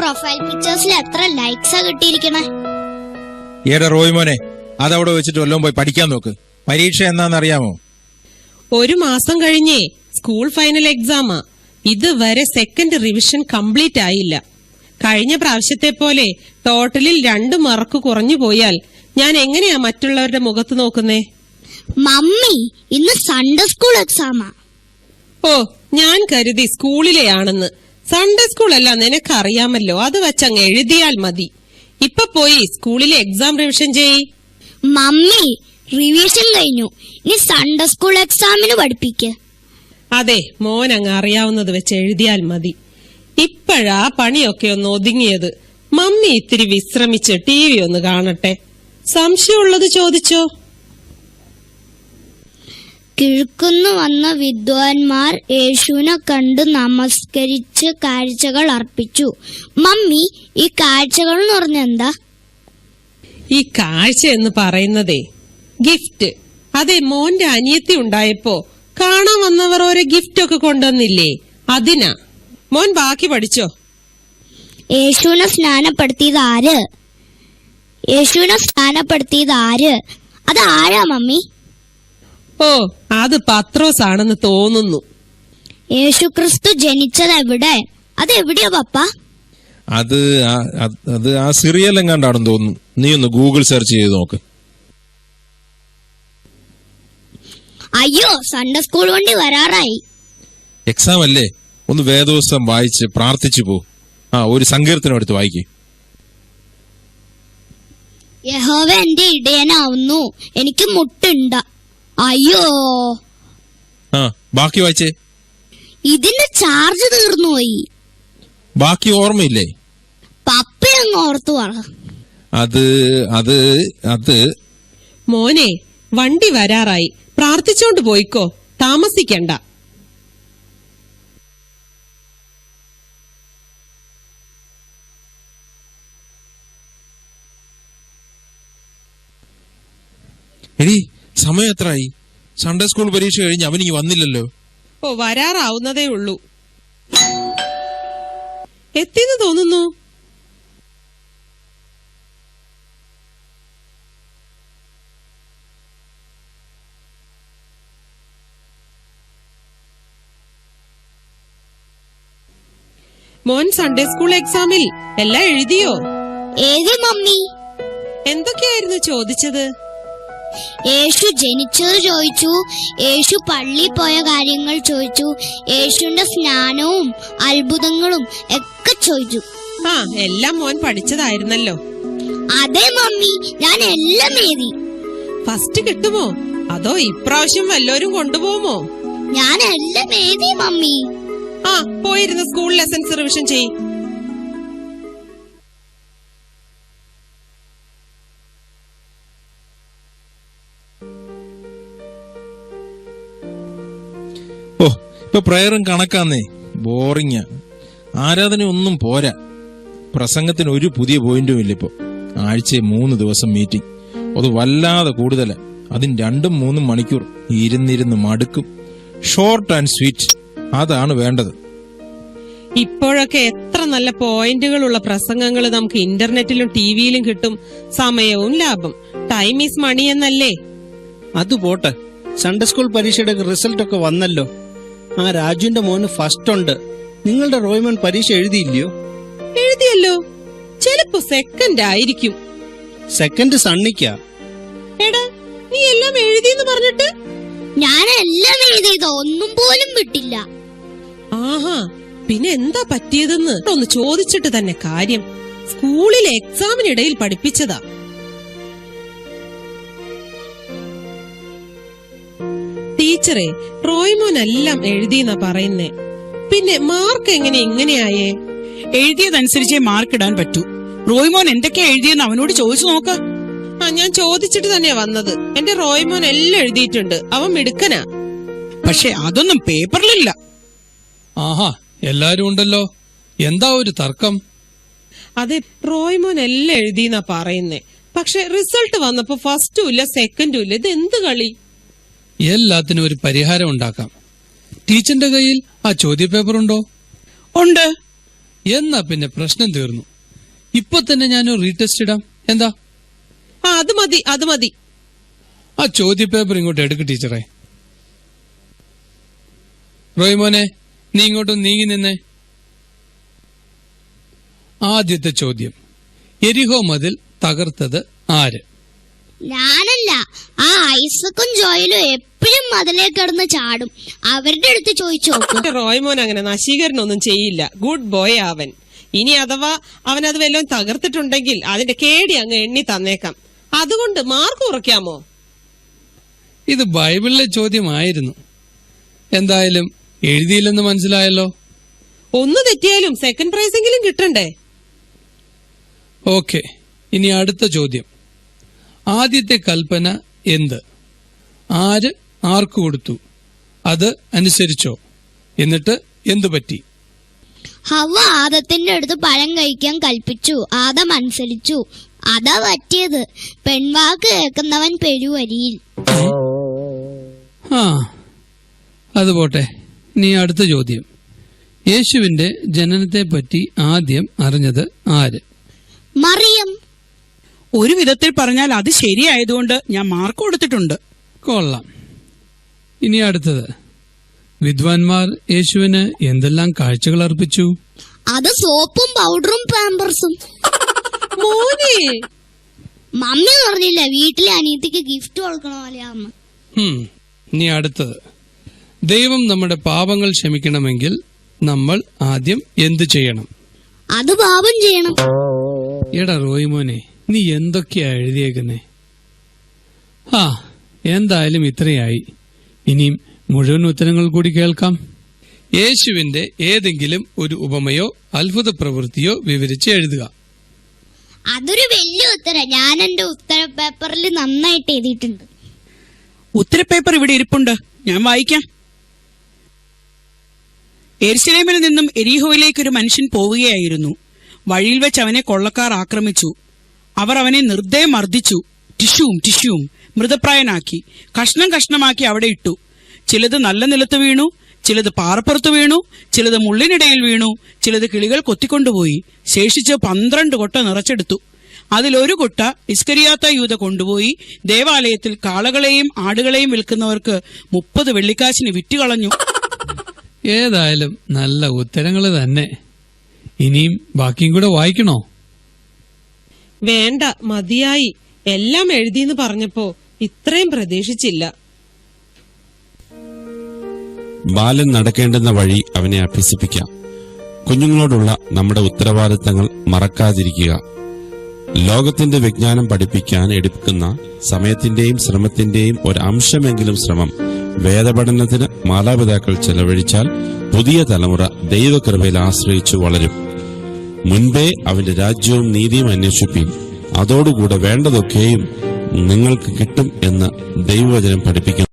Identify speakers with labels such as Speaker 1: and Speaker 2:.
Speaker 1: Profile പിക്ചേഴ്സിൽ എത്ര ലൈക്സാ കിട്ടിയിരിക്കണേ.
Speaker 2: ഏടാ റോയ്മോനെ, അതവിടെ വെച്ചിട്ട് വല്ലതും പോയി പഠിക്കാൻ നോക്ക്. പരീക്ഷ എന്നാന്നറിയാമോ?
Speaker 3: 1 മാസം കഴിഞ്ഞേ സ്കൂൾ ഫൈനൽ എക്സാമാ. ഇതുവരെ സെക്കൻഡ് റിവിഷൻ കംപ്ലീറ്റ് ആയില്ല. കഴിഞ്ഞ പ്രാവശ്യത്തെ പോലെ ടോട്ടലിൽ 2 മാർക്ക് കുറഞ്ഞു പോയാൽ ഞാൻ എങ്ങനെയാ മറ്റുള്ളവരുടെ മുഖത്ത് നോക്കുന്നേ?
Speaker 1: മമ്മി, ഇന്ന് സൺഡേ സ്കൂൾ എക്സാമാ.
Speaker 3: ഓ, ഞാൻ കരുതി സ്കൂളിലെയാണെന്ന്. സൺഡേ സ്കൂൾ അല്ല, നിനക്കറിയാമല്ലോ. അത് വെച്ചങ്ങ് എഴുതിയാൽ മതി. ഇപ്പൊ പോയി സ്കൂളിലെ എക്സാം റിവിഷൻ ചെയ്യ്.
Speaker 1: മമ്മി, റിവിഷൻ കഴിഞ്ഞു. ഇനി സൺഡേ സ്കൂൾ എക്സാമിന് പഠിപ്പിക്ക്.
Speaker 3: അതെ, മോൻ അങ്ങ് അറിയാവുന്നത് വെച്ച് എഴുതിയാൽ മതി. ഇപ്പോഴാ പണിയൊക്കെ ഒന്ന് ഒതുങ്ങിയത്. മമ്മി ഇത്തിരി വിശ്രമിച്ച് TV ഒന്ന് കാണട്ടെ. സംശയമുള്ളത് ചോദിച്ചോ.
Speaker 1: കിഴക്കുന്ന് വന്ന വിദ്വാൻമാർ യേശുവിനെ കണ്ട് നമസ്കരിച്ച് കാഴ്ചകൾ അർപ്പിച്ചു. മമ്മി, ഈ കാഴ്ചകൾ എന്ന് പറഞ്ഞ എന്താ?
Speaker 3: ഈ കാഴ്ച എന്ന് പറയുന്നതേ ഗിഫ്റ്റ്. അതെ, മോന്റെ അനിയത്തി ഉണ്ടായപ്പോ കാണാൻ വന്നവർ ഓരോ ഗിഫ്റ്റ് ഒക്കെ കൊണ്ടുവന്നില്ലേ, അതിനാ. മോൻ ബാക്കി പഠിച്ചോ.
Speaker 1: യേശുവിനെ സ്നാനപ്പെടുത്തിയത് ആര്? യേശുവിനെ സ്നാനപ്പെടുത്തിയത് ആര്? അത് ആരാ മമ്മി?
Speaker 3: ഓ, അത് പത്രോസ് ആണെന്ന് തോന്നുന്നു.
Speaker 1: യേശു ക്രിസ്തു ജനിച്ചത് എവിടെ? അത് എവിടെയാ പപ്പ?
Speaker 2: അത് ആ സിറിയൽ എങ്ങാണ്ടാണെന്ന് തോന്നുന്നു. നീ ഒന്ന് ഗൂഗിൾ സെർച്ച് ചെയ്ത് നോക്ക്.
Speaker 1: അയ്യോ, സൺഡേ സ്കൂൾ വണ്ടി വരാറായി.
Speaker 2: എക്സാം അല്ലേ, ഒന്ന് വേദോസ്തം വായിച്ച് പ്രാർത്ഥിച്ചു പോ. ഒരു സങ്കീർത്തനം എടുത്ത് വായിക്ക്.
Speaker 1: യഹോവ എന്റെ ഇടയനാവുന്നു, എനിക്ക് മുട്ടുണ്ട്. അയ്യോ,
Speaker 2: ബാക്കി വായിച്ചേ.
Speaker 1: ഇതിന്റെ ചാർജ് തീർന്നുപോയി.
Speaker 2: ബാക്കി ഓർമ്മയില്ലേ?
Speaker 1: പപ്പ അങ്ങ് ഓർത്തു പറ.
Speaker 2: അത്
Speaker 3: മോനെ, വണ്ടി വരാറായി. പ്രാർത്ഥിച്ചോണ്ട് പോയിക്കോ, താമസിക്കണ്ട.
Speaker 2: എടി, സമയം എത്രയായി? സൺഡേ സ്കൂൾ പരീക്ഷ കഴിഞ്ഞ് അവനിക്ക് വന്നില്ലല്ലോ.
Speaker 3: ഓ, വരാറാവുന്നതേ ഉള്ളൂ. എത്തിന്ന് തോന്നുന്നു. മോൻ സൺഡേ സ്കൂൾ എക്സാമിൽ എല്ലാം എഴുതിയോ?
Speaker 1: ഏത് മമ്മി?
Speaker 3: എന്തൊക്കെയായിരുന്നു ചോദിച്ചത്?
Speaker 1: യേശു ജനിച്ചത് ചോദിച്ചു, യേശു പള്ളി പോയ കാര്യങ്ങൾ ചോദിച്ചു, യേശുവിന്റെ സ്നാനവും അത്ഭുതങ്ങളും ഒക്കെ ചോദിച്ചു.
Speaker 3: എല്ലാം മോൻ പഠിച്ചതായിരുന്നല്ലോ.
Speaker 1: അതെ മമ്മി, ഞാൻ എല്ലാം എഴുതി.
Speaker 3: ഫസ്റ്റ് കിട്ടുമോ അതോ ഇപ്രാവശ്യം വല്ലോരും കൊണ്ടുപോകുമോ?
Speaker 1: ഞാൻ എല്ലാം എഴുതി മമ്മി.
Speaker 3: പോയിരുന്ന സ്കൂൾ ലെസൺസ് റിവിഷൻ ചെയ്.
Speaker 2: ഇപ്പൊ പ്രയറും കണക്കാന്നേ. ബോറിങ്ങാ. ആരാധന ഒന്നും പോരാ. പ്രസംഗത്തിന് ഒരു പുതിയ പോയിന്റും ഇല്ല. ഇപ്പൊ ആഴ്ചയിൽ 3 ദിവസം മീറ്റിംഗ്. അത് വല്ലാതെ കൂടുതലാ. അതിന് 2-3 മണിക്കൂർ ഇരുന്നിരുന്ന് മടുക്കും. ഷോർട്ട് ആൻഡ് സ്വീറ്റ്, അതാണ് വേണ്ടത്.
Speaker 3: ഇപ്പോഴൊക്കെ എത്ര നല്ല പോയിന്റുകളുള്ള പ്രസംഗങ്ങൾ നമുക്ക് ഇന്റർനെറ്റിലും ടിവിയിലും കിട്ടും. സമയവും ലാഭം. ടൈം ഈസ് മണി എന്നല്ലേ?
Speaker 4: അത് പോട്ടെ, സൺഡേ സ്കൂൾ പരീക്ഷയുടെ റിസൾട്ട് ഒക്കെ വന്നല്ലോ. രാജുവിന്റെ മോന് ഫസ്റ്റ് ഉണ്ട്. നിങ്ങളുടെ റോയ്മോൻ പരീക്ഷ എഴുതിയില്ലയോ?
Speaker 3: എഴുതിയല്ലോ. ചിലപ്പോ സെക്കൻഡ് ആയിരിക്കും.
Speaker 4: സെക്കൻഡ് സണ്ണിക്കാ.
Speaker 3: എടാ, നീ എല്ലാം എഴുതിയെന്ന് പറഞ്ഞിട്ട്?
Speaker 1: ഞാൻ എല്ലാം എഴുതിയത്, ഒന്നും പോലും വിട്ടില്ല.
Speaker 3: പിന്നെ എന്താ പറ്റിയതെന്ന് ഒന്ന് ചോദിച്ചിട്ട് തന്നെ കാര്യം. സ്കൂളിലെ എക്സാമിനിടയിൽ പഠിപ്പിച്ചതാ. ടീച്ചറെ, റോയ്മോൻ എല്ലാം എഴുതിയെന്നാ പറയുന്നേ. പിന്നെ മാർക്ക് എങ്ങനെ ഇങ്ങനെയായേ?
Speaker 5: എഴുതിയതനുസരിച്ചേ മാർക്ക് ഇടാൻ പറ്റൂ. റോയ്മോൻ എന്തൊക്കെയാ എഴുതിയെന്ന് അവനോട് ചോദിച്ചു നോക്ക.
Speaker 3: ഞാൻ ചോദിച്ചിട്ട് തന്നെയാ വന്നത്. എന്റെ റോയ്മോൻ എല്ലാം എഴുതിയിട്ടുണ്ട്. അവൻ മിടുക്കനാ.
Speaker 5: പക്ഷെ അതൊന്നും പേപ്പറിലില്ല.
Speaker 6: എല്ലാരും ഉണ്ടല്ലോ. എന്താ ഒരു തർക്കം?
Speaker 3: അതെ, റോയ്മോൻ എല്ലാം എഴുതിയെന്നാ പറയുന്നേ. പക്ഷെ റിസൾട്ട് വന്നപ്പോ ഫസ്റ്റും ഇല്ല സെക്കൻഡും ഇല്ല. ഇത് എന്ത് കളി?
Speaker 6: എല്ലാത്തിനും ഒരു പരിഹാരം ഉണ്ടാക്കാം. ടീച്ചറിന്റെ കയ്യിൽ ആ ചോദ്യപേപ്പർ ഉണ്ടോ?
Speaker 5: ഉണ്ട്.
Speaker 6: എന്നാ പിന്നെ പ്രശ്നം തീർന്നു. ഇപ്പൊ തന്നെ ഞാനൊരു റീടെസ്റ്റ് ഇടാം. എന്താ?
Speaker 3: ആ, അത് മതി, അത് മതി.
Speaker 6: ആ ചോദ്യപേപ്പർ ഇങ്ങോട്ട് എടുക്ക് ടീച്ചറെ. റോയ്മോനെ, നീ ഇങ്ങോട്ടും നീങ്ങി നിന്നേ. ആദ്യത്തെ ചോദ്യം, എരിഹോ മതിൽ തകർത്തത് ആര്?
Speaker 1: ഞാനല്ല. ആ ഐസക്കും ജോയലും എപ്പോഴും മതിലേ കിടന്ന് ചാടും. അവരുടെ അടുത്ത് ചോദിച്ചു നോക്കും.
Speaker 3: റോയ്മോൻ അങ്ങനെ നശീകരണമൊന്നും ചെയ്യില്ല. ഗുഡ് ബോയ് അവൻ. ഇനി അഥവാ അവൻ അത് വല്ലതും തകർത്തിട്ടുണ്ടെങ്കിൽ അതിന്റെ കേടി അങ്ങ് എണ്ണി തന്നേക്കാം. അതുകൊണ്ട് മാർക്ക് കുറയ്ക്കാമോ?
Speaker 6: ഇത് ബൈബിളിലെ ചോദ്യമായിരുന്നു. എന്തായാലും എഴുതിയില്ലെന്ന് മനസ്സിലായല്ലോ.
Speaker 3: ഒന്ന് തെറ്റിയാലും സെക്കൻഡ് പ്രൈസെങ്കിലും കിട്ടണ്ടേ?
Speaker 6: ഓക്കെ, ഇനി അടുത്ത ചോദ്യം. ആദ്യത്തെ കൽപ്പന എന്ത്? ആര് ആർക്ക് കൊടുത്തു? അത് അനുസരിച്ചോ? എന്നിട്ട് എന്തു പറ്റി?
Speaker 1: ഹവ്വ ആദത്തിന്റെ അടുത്ത് പഴം കഴിക്കാൻ കൽപ്പിച്ചു. ആദം അനുസരിച്ചു. അതാ പറ്റിയത്. പെൺവാക്ക് കേൾക്കുന്നവൻ പെരുവരിയിൽ.
Speaker 6: ആ, അത് പോട്ടെ. ഇനി അടുത്ത ചോദ്യം. യേശുവിന്റെ ജനനത്തെ പറ്റി ആദ്യം അറിഞ്ഞത് ആര്?
Speaker 1: മറിയം.
Speaker 5: ഒരു വിധത്തിൽ പറഞ്ഞാൽ അത് ശരിയായതുകൊണ്ട് ഞാൻ മാർക്ക് കൊടുത്തിട്ടുണ്ട്.
Speaker 6: കൊള്ളാം. ഇനി അടുത്തത്. വിദ്വാൻമാർ യേശുവിന് എന്തെല്ലാം കാഴ്ചകൾ അർപ്പിച്ചു?
Speaker 1: അത് സോപ്പും പൗഡറും പാമ്പേഴ്സും.
Speaker 3: മോനെ,
Speaker 1: മമ്മി പറഞ്ഞില്ല വീട്ടിലെ അനിയത്തിക്ക് ഗിഫ്റ്റ് കൊടുക്കണ പോലെ അമ്മ.
Speaker 6: ഇനി അടുത്തത്. ദൈവം നമ്മുടെ പാപങ്ങൾ ക്ഷമിക്കണമെങ്കിൽ നമ്മൾ ആദ്യം എന്ത് ചെയ്യണം?
Speaker 1: അത് പാപം ചെയ്യണം.
Speaker 6: എടാ റോയ്മോനെ, നീ എന്തൊക്കെയാ എഴുതിയേക്കുന്നേ? ആ, എന്തായാലും ഇത്രയായി. ഇനിയും മുഴുവൻ ഉത്തരങ്ങൾ കൂടി കേൾക്കാം. യേശുവിന്റെ ഏതെങ്കിലും ഒരു ഉപമയോ അത്ഭുത പ്രവൃത്തിയോ വിവരിച്ച് എഴുതുക.
Speaker 1: അതൊരു വലിയ ഉത്തരം. ഞാൻ എന്റെ ഉത്തര പേപ്പറിൽ നന്നായിട്ട് എഴുതിയിട്ടുണ്ട്.
Speaker 5: ഉത്തരപേപ്പർ ഇവിടെ ഇരിപ്പുണ്ട്, ഞാൻ വായിക്കാം. യെരുശലേമിൽ നിന്നും എരീഹോയിലേക്ക് ഒരു മനുഷ്യൻ പോവുകയായിരുന്നു. വഴിയിൽ വെച്ച് അവനെ കൊള്ളക്കാർ ആക്രമിച്ചു. അവർ അവനെ നിർദ്ദയം മർദ്ദിച്ചു. ടിഷ്യൂം മൃതപ്രായനാക്കി കഷ്ണം കഷ്ണമാക്കി അവിടെ ഇട്ടു. ചിലത് നല്ല നിലത്ത് വീണു, ചിലത് പാറപ്പുറത്ത് വീണു, ചിലത് മുള്ളിനിടയിൽ വീണു, ചിലത് കിളികൾ കൊത്തിക്കൊണ്ടുപോയി. ശേഷിച്ച് 12 കൊട്ട നിറച്ചെടുത്തു. അതിലൊരു കൊട്ട ഇസ്കരിയാത്ത യൂദ കൊണ്ടുപോയി ദേവാലയത്തിൽ കാളകളെയും ആടുകളെയും വിൽക്കുന്നവർക്ക് 30 വെള്ളിക്കാശിന് വിറ്റുകളഞ്ഞു.
Speaker 6: ഏതായാലും നല്ല ഉത്തരങ്ങള് തന്നെ. ഇനിയും ബാക്കിയും കൂടെ വായിക്കണോ?
Speaker 3: വേണ്ട, മതിയായി. എല്ലാം എഴുതിയെന്ന് പറഞ്ഞപ്പോ ഇത്രയും പ്രതീക്ഷിച്ചില്ല.
Speaker 7: ബാലൻ നടക്കേണ്ടുന്ന വഴി അവനെ അഭ്യസിപ്പിക്കാം. കുഞ്ഞുങ്ങളോടുള്ള നമ്മുടെ ഉത്തരവാദിത്തങ്ങൾ മറക്കാതിരിക്കുക. ലോകത്തിന്റെ വിജ്ഞാനം പഠിപ്പിക്കാൻ എടുക്കുന്ന സമയത്തിന്റെയും ശ്രമത്തിന്റെയും ഒരു അംശമെങ്കിലും ശ്രമം വേദപഠനത്തിന് മാതാപിതാക്കൾ ചെലവഴിച്ചാൽ പുതിയ തലമുറ ദൈവകൃപയിൽ ആശ്രയിച്ചു വളരും. മുൻപേ അവന്റെ രാജ്യവും നീതിയും അന്വേഷിപ്പീൻ, അതോടുകൂടെ വേണ്ടതൊക്കെയും നിങ്ങൾക്ക് കിട്ടും എന്ന് ദൈവവചനം പഠിപ്പിക്കുന്നു.